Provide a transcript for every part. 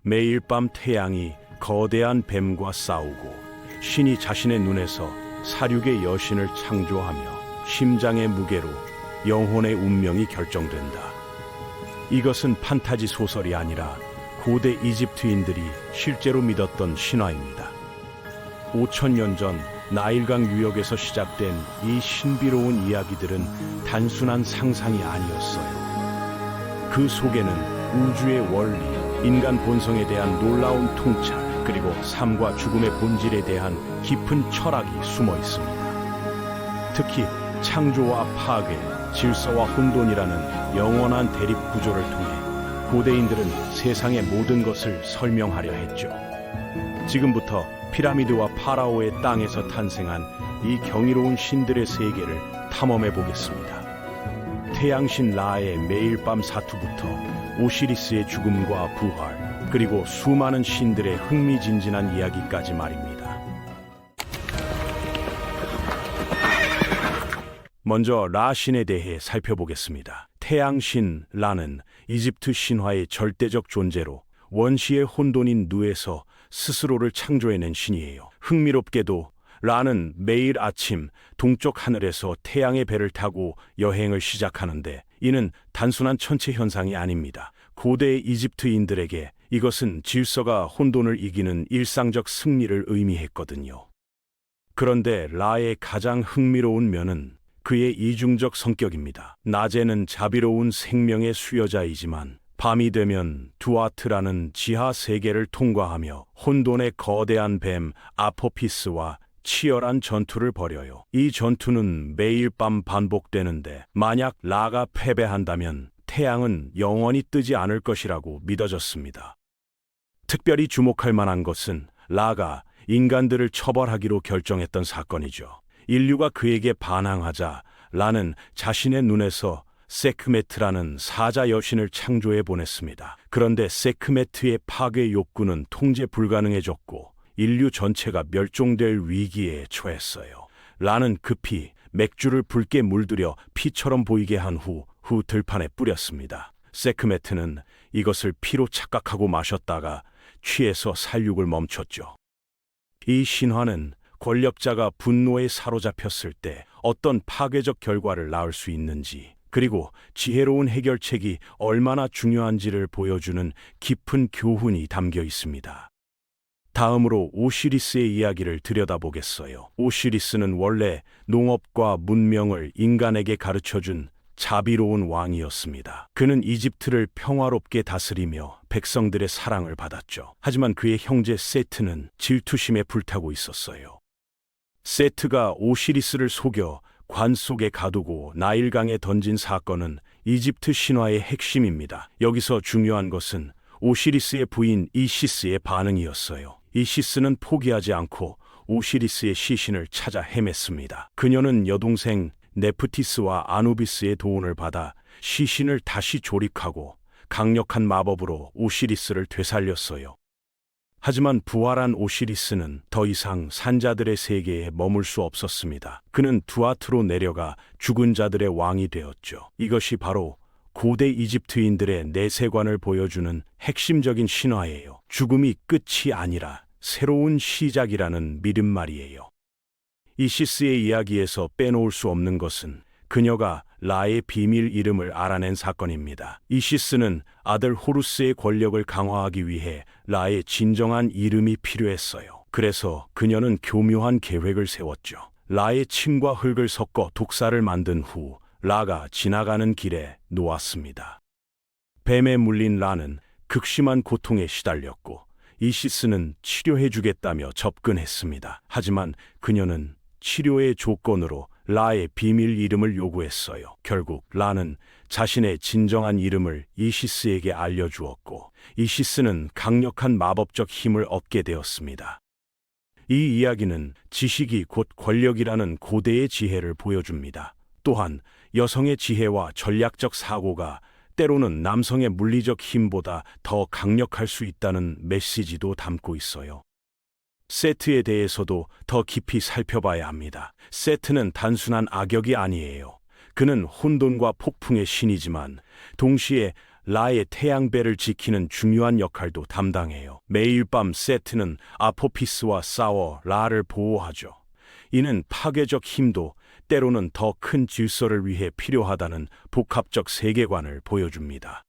매일 밤 태양이 거대한 뱀과 싸우고 신이 자신의 눈에서 사륙의 여신을 창조하며 심장의 무게로 영혼의 운명이 결정된다. 이것은 판타지 소설이 아니라 고대 이집트인들이 실제로 믿었던 신화입니다. 5,000년 전 나일강 유역에서 시작된 이 신비로운 이야기들은 단순한 상상이 아니었어요. 그 속에는 우주의 원리, 인간 본성에 대한 놀라운 통찰, 그리고 삶과 죽음의 본질에 대한 깊은 철학이 숨어 있습니다. 특히 창조와 파괴, 질서와 혼돈이라는 영원한 대립 구조를 통해 고대인들은 세상의 모든 것을 설명하려 했죠. 지금부터 피라미드와 파라오의 땅에서 탄생한 이 경이로운 신들의 세계를 탐험해 보겠습니다. 태양신 라의 매일 밤 사투부터 오시리스의 죽음과 부활, 그리고 수많은 신들의 흥미진진한 이야기까지 말입니다. 먼저 라 신에 대해 살펴보겠습니다. 태양신 라는 이집트 신화의 절대적 존재로 원시의 혼돈인 누에서 스스로를 창조해낸 신이에요. 흥미롭게도 라는 매일 아침 동쪽 하늘에서 태양의 배를 타고 여행을 시작하는데, 이는 단순한 천체 현상이 아닙니다. 고대 이집트인들에게 이것은 질서가 혼돈을 이기는 일상적 승리를 의미했거든요. 그런데 라의 가장 흥미로운 면은 그의 이중적 성격입니다. 낮에는 자비로운 생명의 수여자이지만 밤이 되면 두아트라는 지하 세계를 통과하며 혼돈의 거대한 뱀 아포피스와 치열한 전투를 벌여요. 이 전투는 매일 밤 반복되는데, 만약 라가 패배한다면 태양은 영원히 뜨지 않을 것이라고 믿어졌습니다. 특별히 주목할 만한 것은 라가 인간들을 처벌하기로 결정했던 사건이죠. 인류가 그에게 반항하자 라는 자신의 눈에서 세크메트라는 사자 여신을 창조해 보냈습니다. 그런데 세크메트의 파괴 욕구는 통제 불가능해졌고 인류 전체가 멸종될 위기에 처했어요. 라는 급히 맥주를 붉게 물들여 피처럼 보이게 한 후 들판에 뿌렸습니다. 세크메트는 이것을 피로 착각하고 마셨다가 취해서 살육을 멈췄죠. 이 신화는 권력자가 분노에 사로잡혔을 때 어떤 파괴적 결과를 낳을 수 있는지, 그리고 지혜로운 해결책이 얼마나 중요한지를 보여주는 깊은 교훈이 담겨 있습니다. 다음으로 오시리스의 이야기를 들여다보겠어요. 오시리스는 원래 농업과 문명을 인간에게 가르쳐준 자비로운 왕이었습니다. 그는 이집트를 평화롭게 다스리며 백성들의 사랑을 받았죠. 하지만 그의 형제 세트는 질투심에 불타고 있었어요. 세트가 오시리스를 속여 관 속에 가두고 나일강에 던진 사건은 이집트 신화의 핵심입니다. 여기서 중요한 것은 오시리스의 부인 이시스의 반응이었어요. 이시스는 포기하지 않고 오시리스의 시신을 찾아 헤맸습니다. 그녀는 여동생 네프티스와 아누비스의 도움을 받아 시신을 다시 조립하고 강력한 마법으로 오시리스를 되살렸어요. 하지만 부활한 오시리스는 더 이상 산자들의 세계에 머물 수 없었습니다. 그는 두아트로 내려가 죽은 자들의 왕이 되었죠. 이것이 바로 고대 이집트인들의 내세관을 보여주는 핵심적인 신화예요. 죽음이 끝이 아니라 새로운 시작이라는 믿음 말이에요. 이시스의 이야기에서 빼놓을 수 없는 것은 그녀가 라의 비밀 이름을 알아낸 사건입니다. 이시스는 아들 호루스의 권력을 강화하기 위해 라의 진정한 이름이 필요했어요. 그래서 그녀는 교묘한 계획을 세웠죠. 라의 침과 흙을 섞어 독사를 만든 후 라가 지나가는 길에 놓았습니다. 뱀에 물린 라는 극심한 고통에 시달렸고 이시스는 치료해주겠다며 접근했습니다. 하지만 그녀는 치료의 조건으로 라의 비밀 이름을 요구했어요. 결국 라는 자신의 진정한 이름을 이시스에게 알려주었고 이시스는 강력한 마법적 힘을 얻게 되었습니다. 이 이야기는 지식이 곧 권력이라는 고대의 지혜를 보여줍니다. 또한 여성의 지혜와 전략적 사고가 때로는 남성의 물리적 힘보다 더 강력할 수 있다는 메시지도 담고 있어요. 세트에 대해서도 더 깊이 살펴봐야 합니다. 세트는 단순한 악역이 아니에요. 그는 혼돈과 폭풍의 신이지만 동시에 라의 태양배를 지키는 중요한 역할도 담당해요. 매일 밤 세트는 아포피스와 싸워 라를 보호하죠. 이는 파괴적 힘도 때로는 더 큰 질서를 위해 필요하다는 복합적 세계관을 보여줍니다.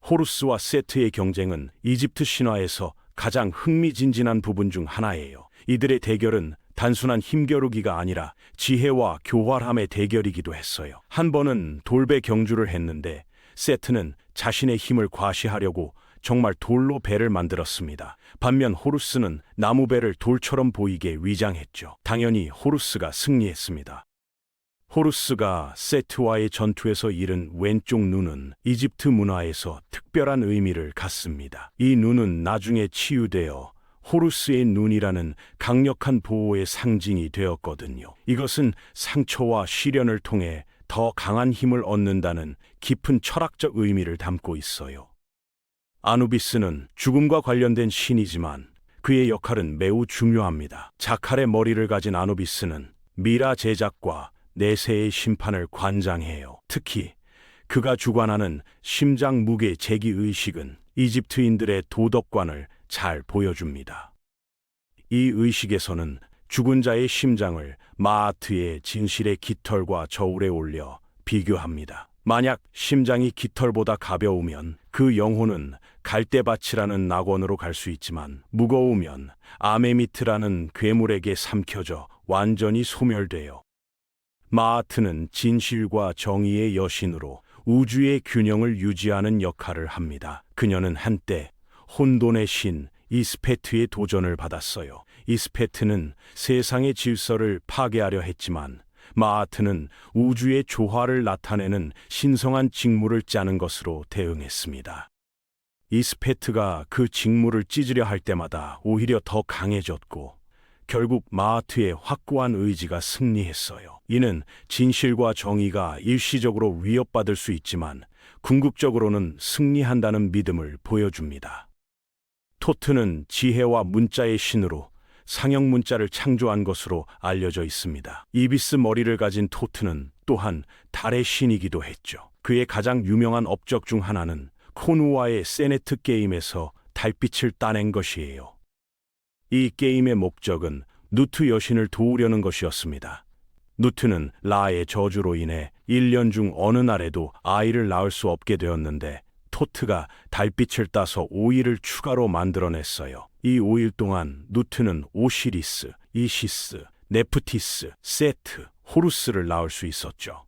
호루스와 세트의 경쟁은 이집트 신화에서 가장 흥미진진한 부분 중 하나예요. 이들의 대결은 단순한 힘겨루기가 아니라 지혜와 교활함의 대결이기도 했어요. 한 번은 돌배 경주를 했는데 세트는 자신의 힘을 과시하려고 정말 돌로 배를 만들었습니다. 반면 호루스는 나무배를 돌처럼 보이게 위장했죠. 당연히 호루스가 승리했습니다. 호루스가 세트와의 전투에서 잃은 왼쪽 눈은 이집트 문화에서 특별한 의미를 갖습니다. 이 눈은 나중에 치유되어 호루스의 눈이라는 강력한 보호의 상징이 되었거든요. 이것은 상처와 시련을 통해 더 강한 힘을 얻는다는 깊은 철학적 의미를 담고 있어요. 아누비스는 죽음과 관련된 신이지만 그의 역할은 매우 중요합니다. 자칼의 머리를 가진 아누비스는 미라 제작과 내세의 심판을 관장해요. 특히 그가 주관하는 심장 무게 제기 의식은 이집트인들의 도덕관을 잘 보여줍니다. 이 의식에서는 죽은 자의 심장을 마아트의 진실의 깃털과 저울에 올려 비교합니다. 만약 심장이 깃털보다 가벼우면 그 영혼은 갈대밭이라는 낙원으로 갈 수 있지만 무거우면 아메미트라는 괴물에게 삼켜져 완전히 소멸돼요. 마아트는 진실과 정의의 여신으로 우주의 균형을 유지하는 역할을 합니다. 그녀는 한때 혼돈의 신 이스페트의 도전을 받았어요. 이스페트는 세상의 질서를 파괴하려 했지만 마아트는 우주의 조화를 나타내는 신성한 직무를 짜는 것으로 대응했습니다. 이스페트가 그 직무를 찢으려 할 때마다 오히려 더 강해졌고 결국 마아트의 확고한 의지가 승리했어요. 이는 진실과 정의가 일시적으로 위협받을 수 있지만 궁극적으로는 승리한다는 믿음을 보여줍니다. 토트는 지혜와 문자의 신으로 상형 문자를 창조한 것으로 알려져 있습니다. 이비스 머리를 가진 토트는 또한 달의 신이기도 했죠. 그의 가장 유명한 업적 중 하나는 코누와의 세네트 게임에서 달빛을 따낸 것이에요. 이 게임의 목적은 누트 여신을 도우려는 것이었습니다. 누트는 라의 저주로 인해 1년 중 어느 날에도 아이를 낳을 수 없게 되었는데 토트가 달빛을 따서 오일을 추가로 만들어냈어요. 이 5일 동안 누트는 오시리스, 이시스, 네프티스, 세트, 호루스를 낳을 수 있었죠.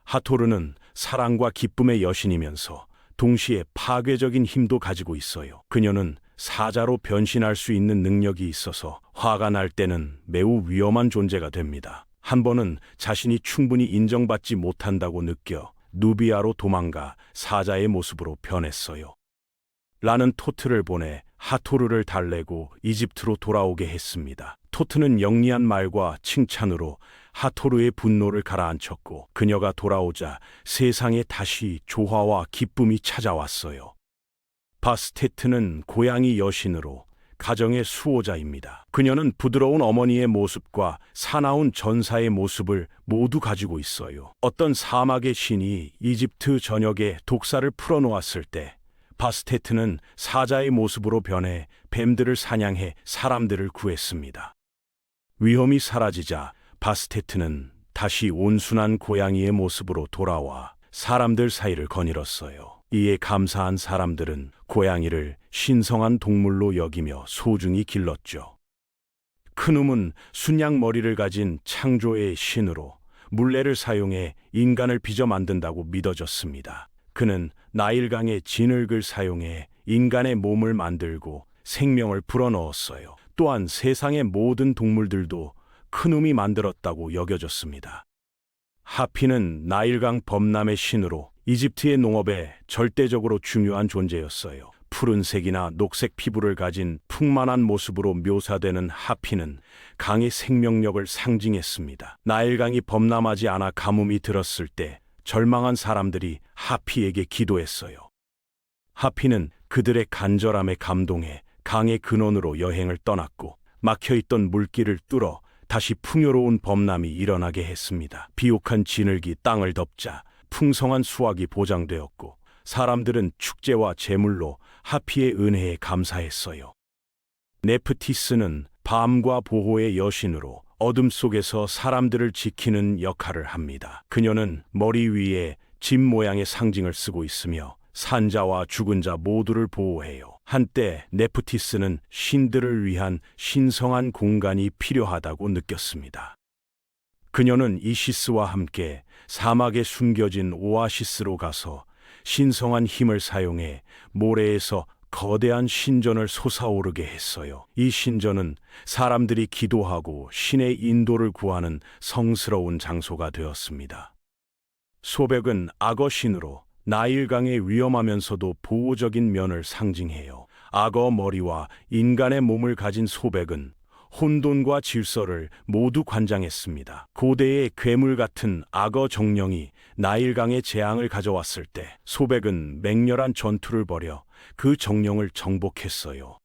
하토르는 사랑과 기쁨의 여신이면서 동시에 파괴적인 힘도 가지고 있어요. 그녀는 사자로 변신할 수 있는 능력이 있어서 화가 날 때는 매우 위험한 존재가 됩니다. 한 번은 자신이 충분히 인정받지 못한다고 느껴 누비아로 도망가 사자의 모습으로 변했어요. 라는 토트를 보내 하토르를 달래고 이집트로 돌아오게 했습니다. 토트는 영리한 말과 칭찬으로 하토르의 분노를 가라앉혔고 그녀가 돌아오자 세상에 다시 조화와 기쁨이 찾아왔어요. 바스테트는 고양이 여신으로 가정의 수호자입니다. 그녀는 부드러운 어머니의 모습과 사나운 전사의 모습을 모두 가지고 있어요. 어떤 사막의 신이 이집트 전역에 독사를 풀어놓았을 때 바스테트는 사자의 모습으로 변해 뱀들을 사냥해 사람들을 구했습니다. 위험이 사라지자 바스테트는 다시 온순한 고양이의 모습으로 돌아와 사람들 사이를 거닐었어요. 이에 감사한 사람들은 고양이를 신성한 동물로 여기며 소중히 길렀죠. 크눔은 순양머리를 가진 창조의 신으로 물레를 사용해 인간을 빚어 만든다고 믿어졌습니다. 그는 나일강의 진흙을 사용해 인간의 몸을 만들고 생명을 불어넣었어요. 또한 세상의 모든 동물들도 크눔이 만들었다고 여겨졌습니다. 하피는 나일강 범람의 신으로 이집트의 농업에 절대적으로 중요한 존재였어요. 푸른색이나 녹색 피부를 가진 풍만한 모습으로 묘사되는 하피는 강의 생명력을 상징했습니다. 나일강이 범람하지 않아 가뭄이 들었을 때 절망한 사람들이 하피에게 기도했어요. 하피는 그들의 간절함에 감동해 강의 근원으로 여행을 떠났고 막혀있던 물길을 뚫어 다시 풍요로운 범람이 일어나게 했습니다. 비옥한 진흙이 땅을 덮자 풍성한 수확이 보장되었고 사람들은 축제와 제물로 하피의 은혜에 감사했어요. 네프티스는 밤과 보호의 여신으로 어둠 속에서 사람들을 지키는 역할을 합니다. 그녀는 머리 위에 집 모양의 상징을 쓰고 있으며 산자와 죽은 자 모두를 보호해요. 한때 네프티스는 신들을 위한 신성한 공간이 필요하다고 느꼈습니다. 그녀는 이시스와 함께 사막에 숨겨진 오아시스로 가서 신성한 힘을 사용해 모래에서 거대한 신전을 솟아오르게 했어요. 이 신전은 사람들이 기도하고 신의 인도를 구하는 성스러운 장소가 되었습니다. 소백은 악어 신으로 나일강의 위험하면서도 보호적인 면을 상징해요. 악어 머리와 인간의 몸을 가진 소백은 혼돈과 질서를 모두 관장했습니다. 고대의 괴물 같은 악어 정령이 나일강의 재앙을 가져왔을 때 소백은 맹렬한 전투를 벌여 그 정령을 정복했어요.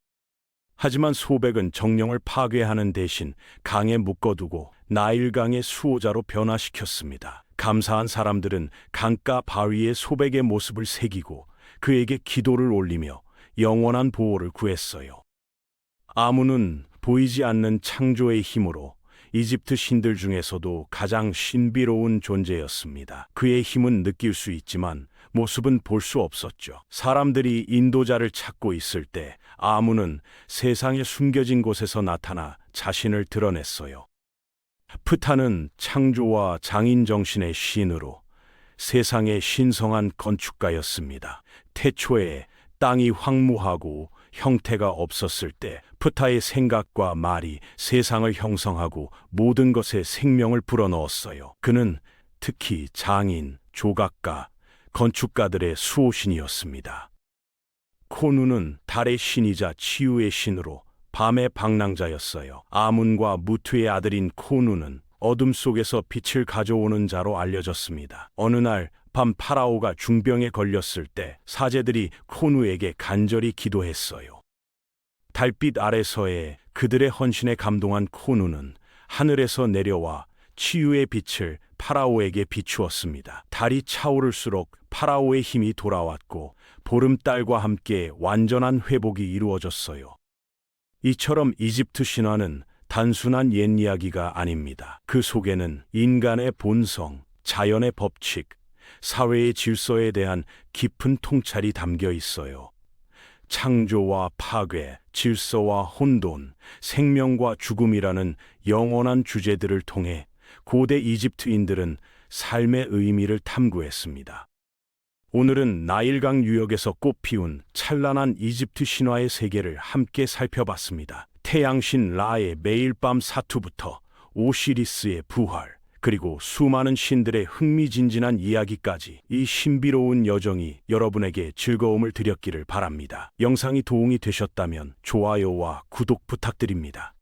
하지만 소백은 정령을 파괴하는 대신 강에 묶어두고 나일강의 수호자로 변화시켰습니다. 감사한 사람들은 강가 바위에 소백의 모습을 새기고 그에게 기도를 올리며 영원한 보호를 구했어요. 아문은 보이지 않는 창조의 힘으로 이집트 신들 중에서도 가장 신비로운 존재였습니다. 그의 힘은 느낄 수 있지만 모습은 볼 수 없었죠. 사람들이 인도자를 찾고 있을 때 아문은 세상의 숨겨진 곳에서 나타나 자신을 드러냈어요. 프타는 창조와 장인 정신의 신으로 세상의 신성한 건축가였습니다. 태초에 땅이 황무하고 형태가 없었을 때 프타의 생각과 말이 세상을 형성하고 모든 것에 생명을 불어넣었어요. 그는 특히 장인, 조각가, 건축가들의 수호신이었습니다. 코누는 달의 신이자 치유의 신으로 밤의 방랑자였어요. 아문과 무투의 아들인 코누는 어둠 속에서 빛을 가져오는 자로 알려졌습니다. 어느 날 밤 파라오가 중병에 걸렸을 때 사제들이 코누에게 간절히 기도했어요. 달빛 아래서의 그들의 헌신에 감동한 코누는 하늘에서 내려와 치유의 빛을 파라오에게 비추었습니다. 달이 차오를수록 파라오의 힘이 돌아왔고 보름달과 함께 완전한 회복이 이루어졌어요. 이처럼 이집트 신화는 단순한 옛 이야기가 아닙니다. 그 속에는 인간의 본성, 자연의 법칙, 사회의 질서에 대한 깊은 통찰이 담겨 있어요. 창조와 파괴, 질서와 혼돈, 생명과 죽음이라는 영원한 주제들을 통해 고대 이집트인들은 삶의 의미를 탐구했습니다. 오늘은 나일강 유역에서 꽃피운 찬란한 이집트 신화의 세계를 함께 살펴봤습니다. 태양신 라의 매일 밤 사투부터 오시리스의 부활, 그리고 수많은 신들의 흥미진진한 이야기까지 이 신비로운 여정이 여러분에게 즐거움을 드렸기를 바랍니다. 영상이 도움이 되셨다면 좋아요와 구독 부탁드립니다.